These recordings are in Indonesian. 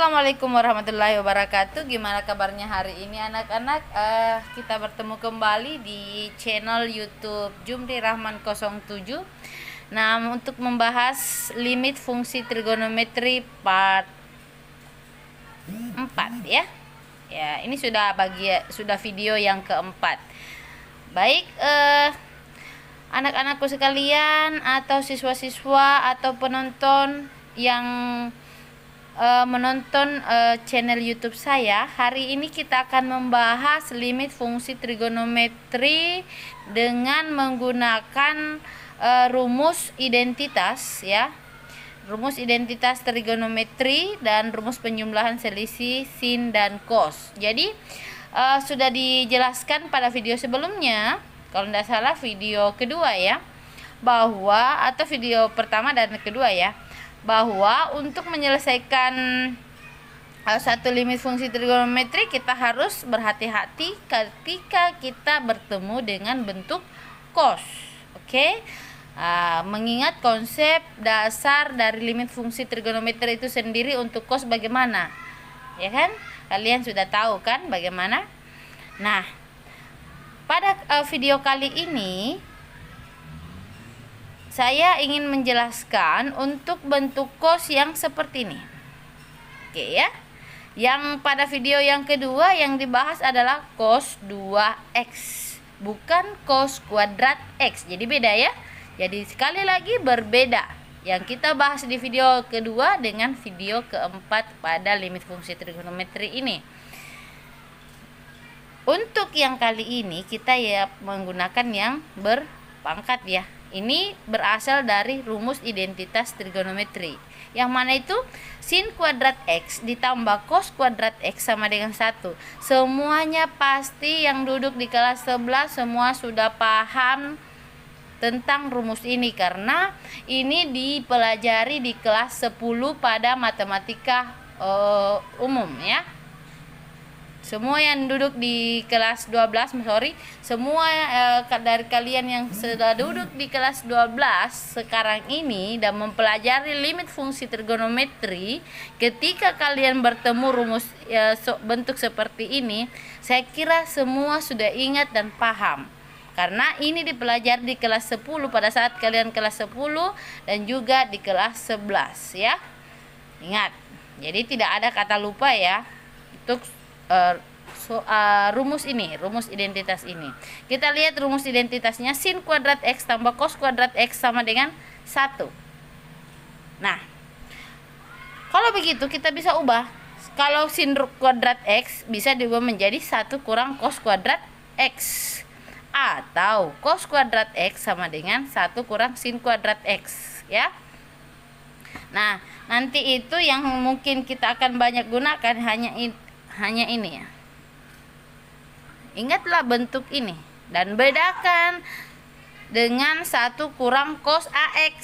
Assalamualaikum warahmatullahi wabarakatuh. Gimana kabarnya hari ini anak-anak? Kita bertemu kembali di channel YouTube Jumri Rahman 07. Nah, untuk membahas limit fungsi trigonometri part 4 ya. Ya, ini sudah video yang keempat. Baik, anak-anakku sekalian atau siswa-siswa atau penonton yang menonton channel YouTube saya, hari ini kita akan membahas limit fungsi trigonometri dengan menggunakan rumus identitas ya. Rumus identitas trigonometri dan rumus penjumlahan selisih sin dan cos. Jadi sudah dijelaskan pada video sebelumnya, kalau tidak salah video kedua ya, bahwa atau video pertama dan kedua ya, bahwa untuk menyelesaikan satu limit fungsi trigonometri kita harus berhati-hati ketika kita bertemu dengan bentuk cos. Oke? Mengingat konsep dasar dari limit fungsi trigonometri itu sendiri untuk cos bagaimana, ya kan? Kalian sudah tahu kan bagaimana? Nah, pada video kali ini saya ingin menjelaskan untuk bentuk cos yang seperti ini. Oke ya. Yang pada video yang kedua yang dibahas adalah cos 2x, bukan cos kuadrat x. Jadi beda ya. Jadi sekali lagi berbeda yang kita bahas di video kedua dengan video keempat pada limit fungsi trigonometri ini. Untuk yang kali ini kita ya menggunakan yang berpangkat ya. Ini berasal dari rumus identitas trigonometri. Yang mana itu sin kuadrat x ditambah cos kuadrat x sama dengan 1. Semuanya pasti yang duduk di kelas 11 semua sudah paham tentang rumus ini, karena ini dipelajari di kelas 10 pada matematika umum ya. Semua yang duduk di kelas 12, semua dari kalian yang sudah duduk di kelas 12 sekarang ini dan mempelajari limit fungsi trigonometri, ketika kalian bertemu rumus bentuk seperti ini, saya kira semua sudah ingat dan paham. Karena ini dipelajari di kelas 10 pada saat kalian kelas 10 dan juga di kelas 11 ya. Ingat, jadi tidak ada kata lupa ya untuk rumus ini, rumus identitas ini. Kita lihat rumus identitasnya, sin kuadrat x tambah cos kuadrat x sama dengan 1. Nah, kalau begitu kita bisa ubah. Kalau sin kuadrat x bisa diubah menjadi 1 kurang cos kuadrat x, atau cos kuadrat x sama dengan 1 kurang sin kuadrat x ya. Nah, nanti itu yang mungkin kita akan banyak gunakan hanya ini ya. Ingatlah bentuk ini dan bedakan dengan 1 kurang cos ax.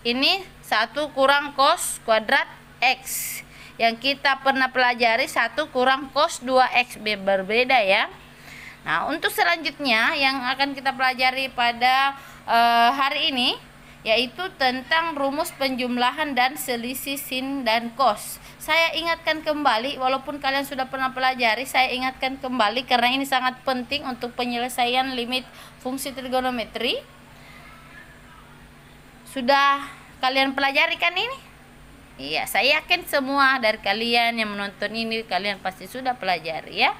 Ini 1 kurang cos kuadrat x. Yang kita pernah pelajari 1 kurang cos 2x, berbeda ya. Nah, untuk selanjutnya yang akan kita pelajari pada hari ini yaitu tentang rumus penjumlahan dan selisih sin dan cos. Saya ingatkan kembali, walaupun kalian sudah pernah pelajari, saya ingatkan kembali karena ini sangat penting untuk penyelesaian limit fungsi trigonometri. Sudah kalian pelajari kan ini? Iya, saya yakin semua dari kalian yang menonton ini kalian pasti sudah pelajari ya.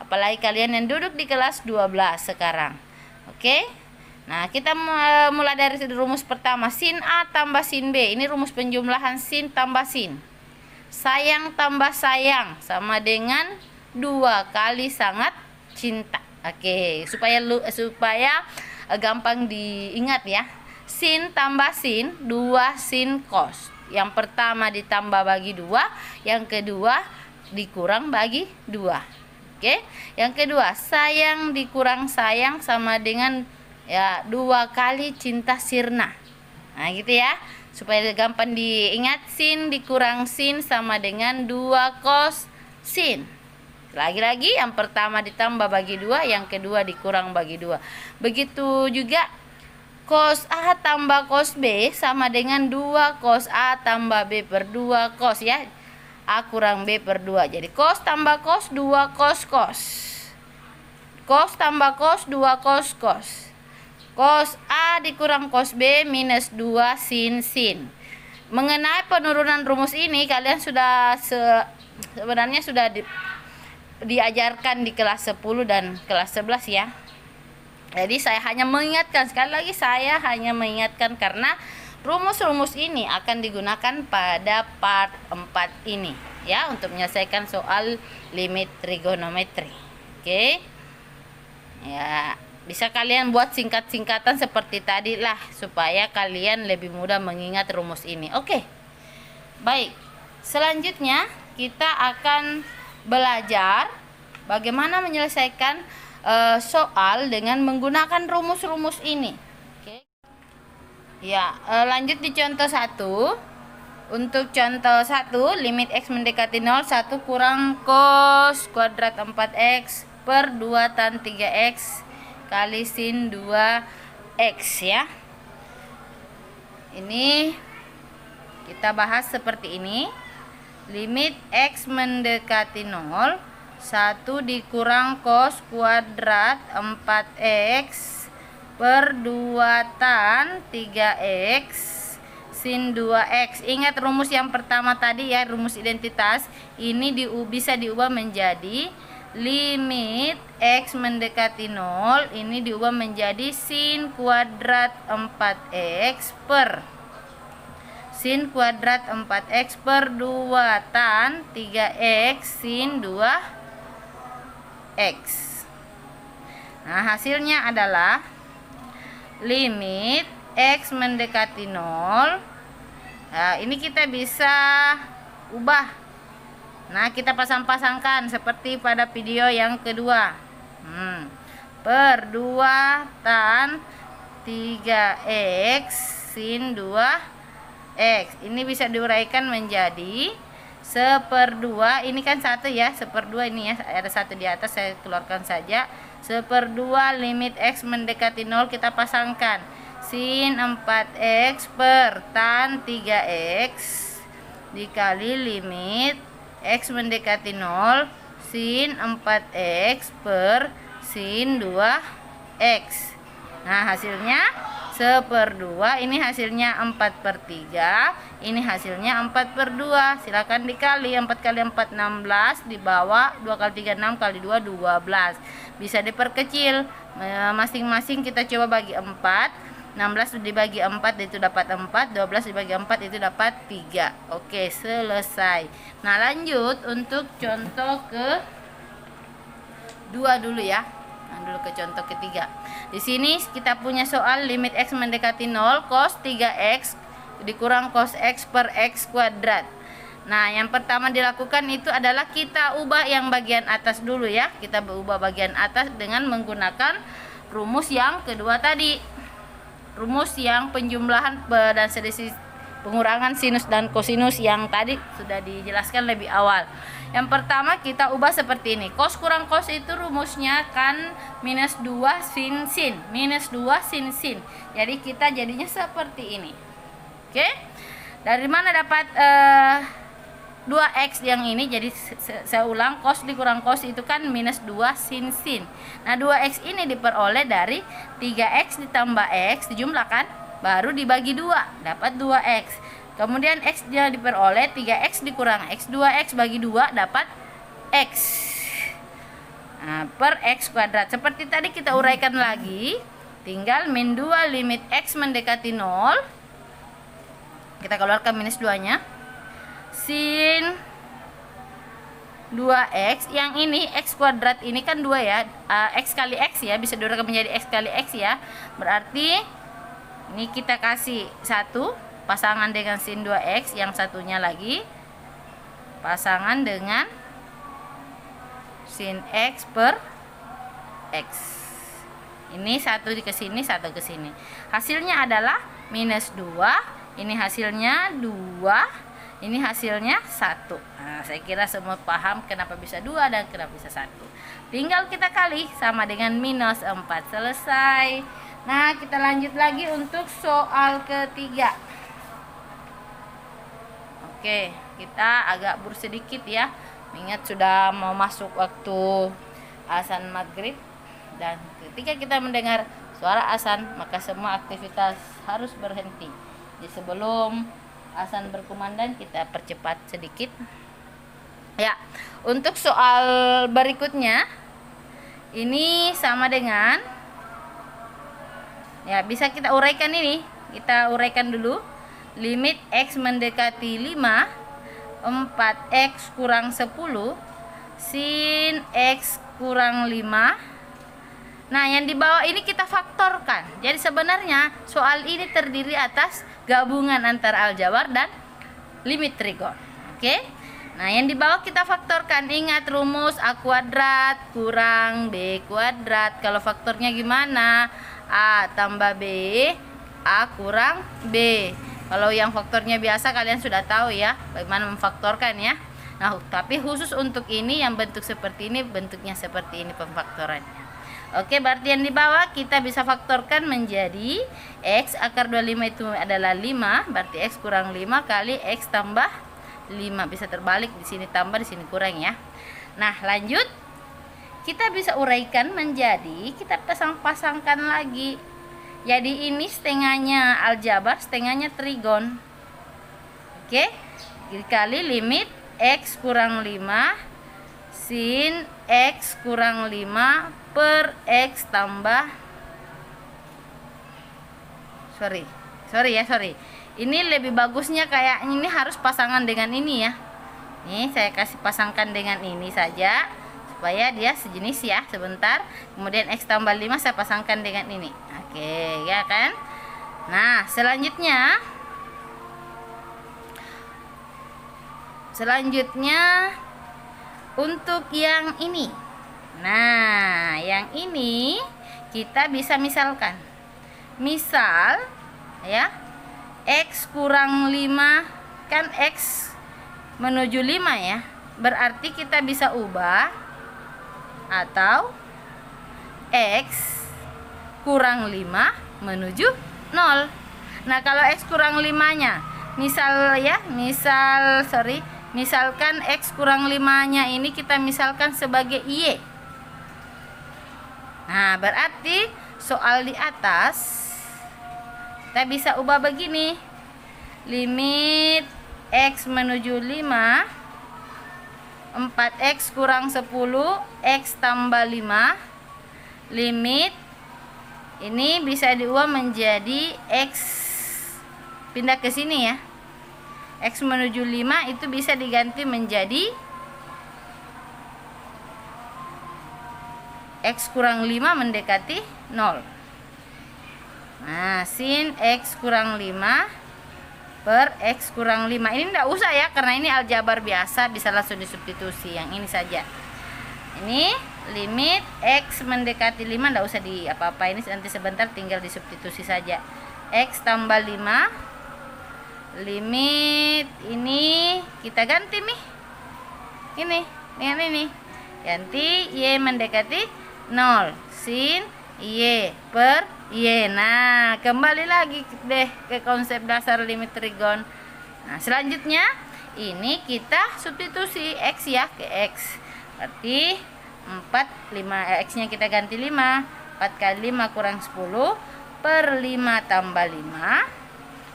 Apalagi kalian yang duduk di kelas 12 sekarang. Oke? Nah, kita mulai dari rumus pertama, sin A tambah sin B. Ini rumus penjumlahan sin tambah sin. Sayang tambah sayang sama dengan 2 kali sangat cinta. Oke, supaya gampang diingat ya. Sin tambah sin, 2 sin cos. Yang pertama ditambah bagi 2, yang kedua dikurang bagi 2. Oke, yang kedua, sayang dikurang sayang sama dengan ya 2 kali cinta sirna. Nah, gitu ya. Supaya gampang diingat, sin dikurang sin sama dengan 2 cos sin. Lagi-lagi yang pertama ditambah bagi 2, yang kedua dikurang bagi 2. Begitu juga cos A tambah cos B sama dengan 2 cos A tambah B per 2 cos ya. A kurang B per 2. Jadi cos tambah cos 2 cos cos. Cos tambah cos 2 cos cos. Cos A dikurang cos B minus 2 sin sin. Mengenai penurunan rumus ini kalian sudah sebenarnya sudah diajarkan di kelas 10 dan kelas 11 ya. Jadi saya hanya mengingatkan, sekali lagi saya hanya mengingatkan karena rumus-rumus ini akan digunakan pada part 4 ini ya, untuk menyelesaikan soal limit trigonometri. Oke. Ya, bisa kalian buat singkat-singkatan seperti tadi lah supaya kalian lebih mudah mengingat rumus ini. Oke. Baik. Selanjutnya kita akan belajar bagaimana menyelesaikan soal dengan menggunakan rumus-rumus ini. Oke. Ya, lanjut di contoh 1. Untuk contoh 1, limit x mendekati 0, 1 kurang cos kuadrat 4x per 2 tan 3x kali sin 2x ya. Ini kita bahas seperti ini. Limit x mendekati 0, 1 dikurang cos kuadrat 4x per 2 tan 3x sin 2x. Ingat rumus yang pertama tadi ya, rumus identitas. Ini bisa diubah menjadi limit x mendekati 0, ini diubah menjadi sin kuadrat 4x per sin kuadrat 4x per 2 tan 3x sin 2x. Nah, hasilnya adalah limit x mendekati 0. Nah, ini kita bisa ubah. Nah, kita pasang-pasangkan seperti pada video yang kedua. Per 2 tan 3x sin 2x. Ini bisa diuraikan menjadi 1/2. Ini kan 1 ya, 1/2 ini ya. Ada 1 di atas, saya keluarkan saja. 1/2 limit x mendekati 0 kita pasangkan. Sin 4x per tan 3x dikali limit x mendekati 0 sin 4x per sin 2x. Nah, hasilnya 1/2. Ini hasilnya 4/3. Ini hasilnya 4/2. Silakan dikali. 4 kali 4 16, di bawah 2 kali 3 6, kali 2 12. Bisa diperkecil. Masing-masing kita coba bagi 4. 16 dibagi 4 itu dapat 4, 12 dibagi 4 itu dapat 3. Oke, selesai. Nah, lanjut untuk contoh ke 2 dulu ya. Nah, dulu ke contoh ketiga. Di sini kita punya soal limit x mendekati 0, cos 3x dikurang cos x per x kuadrat. Nah, yang pertama dilakukan itu adalah kita ubah yang bagian atas dulu ya. Kita ubah bagian atas dengan menggunakan rumus yang kedua tadi. Rumus yang penjumlahan dan selisih pengurangan sinus dan kosinus yang tadi sudah dijelaskan lebih awal. Yang pertama kita ubah seperti ini. Cos kurang cos itu rumusnya kan minus 2 sin sin. Minus 2 sin sin. Jadi kita jadinya seperti ini. Oke. Dari mana dapat 2x yang ini? Jadi saya ulang, cos dikurang cos itu kan minus 2 sin sin. Nah, 2x ini diperoleh dari 3x ditambah x dijumlahkan, baru dibagi 2 dapat 2x. Kemudian x dia diperoleh 3x dikurang x, 2x bagi 2 dapat x. Nah, per x kuadrat. Seperti tadi kita uraikan lagi, tinggal min 2 limit x mendekati 0. Kita keluarkan minus 2-nya. Sin 2x, yang ini x kuadrat ini kan 2 ya, x kali x ya, bisa diuraikan menjadi x kali x ya. Berarti ini kita kasih 1 pasangan dengan sin 2x, yang satunya lagi pasangan dengan sin x per x. Ini satu ke sini, satu ke sini. Hasilnya adalah minus 2. Ini hasilnya 2. Ini hasilnya 1. Nah, saya kira semua paham kenapa bisa 2 dan kenapa bisa 1. Tinggal kita kali sama dengan minus 4. Selesai. Nah, kita lanjut lagi untuk soal ketiga. Oke, kita agak buru sedikit ya, mengingat sudah mau masuk waktu azan maghrib, dan ketika kita mendengar suara azan maka semua aktivitas harus berhenti. Jadi sebelum azan berkumandang kita percepat sedikit ya. Untuk soal berikutnya ini sama dengan ya, bisa kita uraikan ini. Kita uraikan dulu. Limit X mendekati 5, 4X kurang 10, sin X kurang 5. Nah, yang di bawah ini kita faktorkan. Jadi sebenarnya soal ini terdiri atas gabungan antara aljabar dan limit trigon. Oke? Nah, yang di bawah kita faktorkan. Ingat rumus A kuadrat kurang B kuadrat. Kalau faktornya gimana? A tambah B, A kurang B. Kalau yang faktornya biasa kalian sudah tahu ya bagaimana memfaktorkan ya. Nah, tapi khusus untuk ini yang bentuk seperti ini, bentuknya seperti ini pemfaktorannya. Oke, berarti yang di bawah kita bisa faktorkan menjadi X akar 25 itu adalah 5, berarti X kurang 5 kali X tambah 5. Bisa terbalik, di sini tambah, di sini kurang ya. Nah, lanjut. Kita bisa uraikan menjadi, kita pasang-pasangkan lagi. Jadi ini setengahnya aljabar, setengahnya trigon. Oke, dikali limit X kurang 5 sin X kurang 5 per X tambah sorry. Ini lebih bagusnya kayak ini harus pasangan dengan ini ya. Nih saya kasih pasangkan dengan ini saja supaya dia sejenis ya. Sebentar, kemudian X tambah 5 saya pasangkan dengan ini. Oke, ya kan? Nah, selanjutnya untuk yang ini. Nah, yang ini kita bisa misalkan. Misal ya, X kurang 5 kan X menuju 5 ya. Berarti kita bisa ubah atau X kurang 5 menuju 0. Nah, kalau X kurang 5-nya misalkan X kurang 5-nya ini kita misalkan sebagai Y. Nah, berarti soal di atas kita bisa ubah begini. Limit X menuju 5, 4X kurang 10, X tambah 5. Limit ini bisa diubah menjadi X, pindah ke sini ya. X menuju 5 itu bisa diganti menjadi X kurang 5 mendekati 0. Nah, sin X kurang 5 per X kurang 5. Ini enggak usah ya, karena ini aljabar biasa, bisa langsung disubstitusi. Yang ini saja. Ini limit X mendekati 5, enggak usah di apa-apa, ini nanti sebentar tinggal disubstitusi saja. X tambah 5. Limit ini kita ganti nih. Ini dengan ini. Ganti Y mendekati 0 sin Y per Y. Nah, kembali lagi deh ke konsep dasar limit trigon. Nah, selanjutnya ini kita substitusi X ya ke X. Berarti 5 X nya kita ganti 5. 4 kali 5 kurang 10 per 5 tambah 5.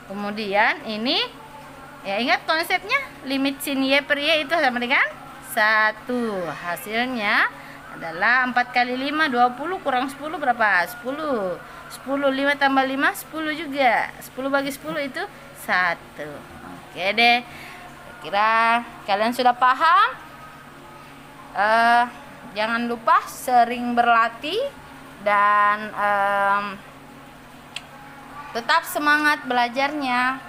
Kemudian ini ya, ingat konsepnya, limit sin Y per Y itu sama dengan 1. Hasilnya adalah 4 kali 5 20 kurang 10 berapa? 10. 10 5 tambah 5 10 juga. 10 bagi 10 itu 1. Oke deh. Kira kalian sudah paham? Jangan lupa sering berlatih dan tetap semangat belajarnya.